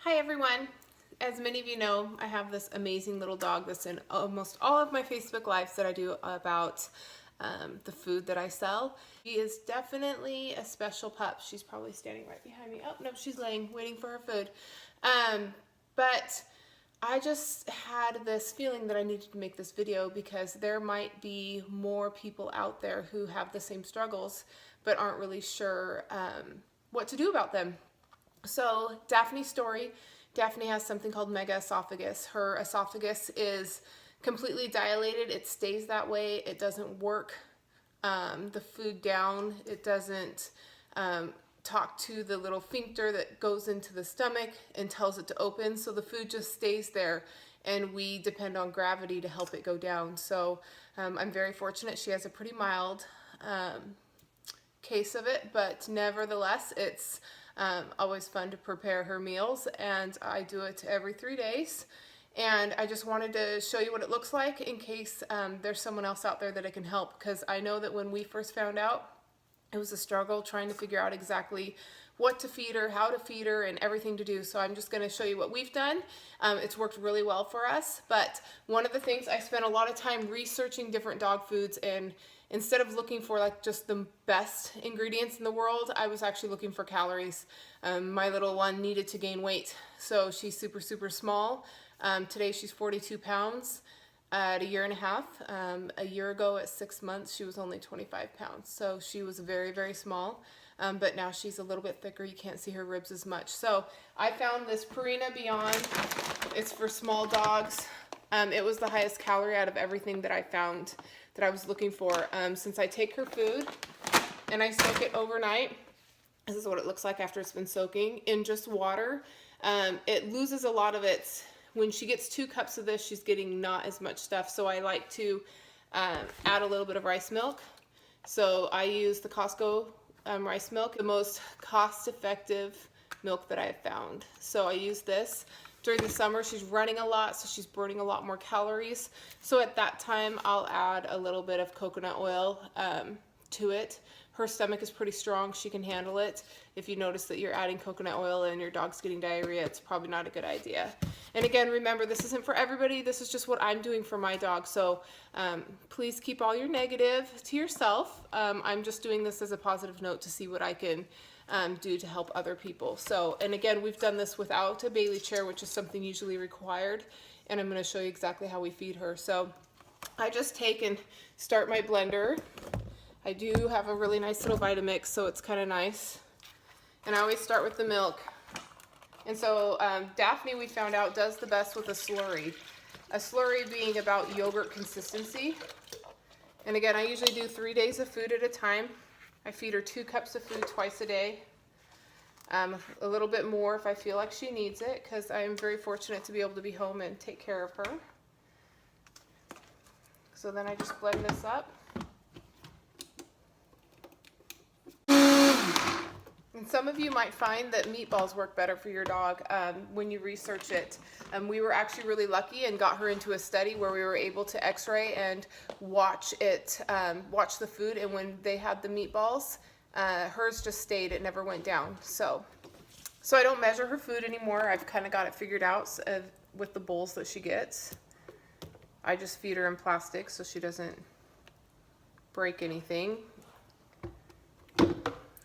Hi everyone. As many of you know, I have this amazing little dog that's in almost all of my Facebook Lives that I do about the food that I sell. She is definitely a special pup. She's probably standing right behind me. Oh, no, she's laying, waiting for her food. But I just had this feeling that I needed to make this video because there might be more people out there who have the same struggles but aren't really sure what to do about them. So Daphne's story, Daphne has something called megaesophagus. Her esophagus is completely dilated. It stays that way. It doesn't work the food down. It doesn't talk to the little sphincter that goes into the stomach and tells it to open. So the food just stays there and we depend on gravity to help it go down. So I'm very fortunate. She has a pretty mild case of it, but nevertheless, it's always fun to prepare her meals, and I do it every 3 days. And I just wanted to show you what it looks like in case there's someone else out there that it can help, because I know that when we first found out, it was a struggle trying to figure out exactly what to feed her, how to feed her, and everything to do. So I'm just going to show you what we've done. It's worked really well for us, but one of the things, I spent a lot of time researching different dog foods, and instead of looking for like just the best ingredients in the world, I was actually looking for calories. My little one needed to gain weight, so she's super small. Today she's 42 pounds. At a year and a half. A year ago at 6 months, she was only 25 pounds. So she was very small, but now she's a little bit thicker. You can't see her ribs as much. So I found this Purina Beyond. It's for small dogs. It was the highest calorie out of everything that I found that I was looking for. Since I take her food and I soak it overnight, this is what it looks like after it's been soaking in just water. It loses a lot of its. When she gets 2 cups of this, she's getting not as much stuff. So I like to add a little bit of rice milk. So I use the Costco rice milk, the most cost-effective milk that I have found. So I use this. During the summer, she's running a lot, so she's burning a lot more calories. So at that time, I'll add a little bit of coconut oil to it. Her stomach is pretty strong. She can handle it. If you notice that you're adding coconut oil and your dog's getting diarrhea, it's probably not a good idea. And again, remember, this isn't for everybody. This is just what I'm doing for my dog. So please keep all your negative to yourself. I'm just doing this as a positive note to see what I can do to help other people. So, and again, we've done this without a Bailey chair, which is something usually required. And I'm going to show you exactly how we feed her. So I just take and start my blender. I do have a really nice little Vitamix, so it's kind of nice. And I always start with the milk. And so Daphne, we found out, does the best with a slurry. A slurry being about yogurt consistency. And again, I usually do 3 days of food at a time. I feed her 2 cups of food twice a day. A little bit more if I feel like she needs it, because I am very fortunate to be able to be home and take care of her. So then I just blend this up. And some of you might find that meatballs work better for your dog when you research it. We were actually really lucky and got her into a study where we were able to x-ray and watch it, watch the food, and when they had the meatballs, hers just stayed, it never went down. So I don't measure her food anymore. I've kind of got it figured out with the bowls that she gets. I just feed her in plastic so she doesn't break anything.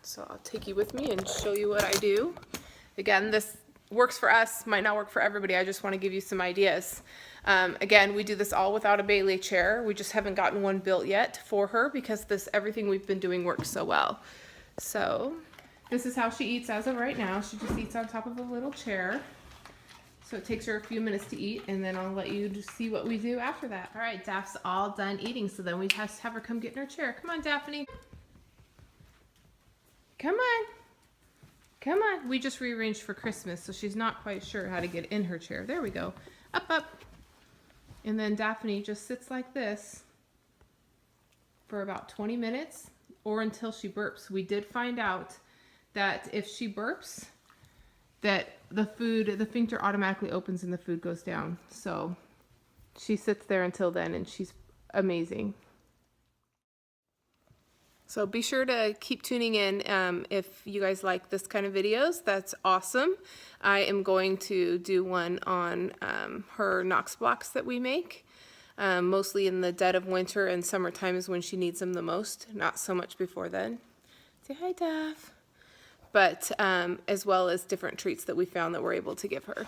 So I'll take you with me and show you what I do. Again, this works for us, might not work for everybody. I just want to give you some ideas. Again, we do this all without a Bailey chair. We just haven't gotten one built yet for her because everything we've been doing works so well. So this is how she eats as of right now. She just eats on top of a little chair. So it takes her a few minutes to eat, and then I'll let you just see what we do after that. All right, Daph's all done eating, so then we have to have her come get in her chair. Come on, Daphne. Come on. Come on. We just rearranged for Christmas, so she's not quite sure how to get in her chair. There we go. Up. And then Daphne just sits like this for about 20 minutes or until she burps. We did find out that if she burps, that the sphincter automatically opens and the food goes down. So she sits there until then, and she's amazing. So be sure to keep tuning in if you guys like this kind of videos. That's awesome. I am going to do one on her Knox blocks that we make, mostly in the dead of winter, and summertime is when she needs them the most, not so much before then. Say hi, Daph. But as well as different treats that we found that we're able to give her.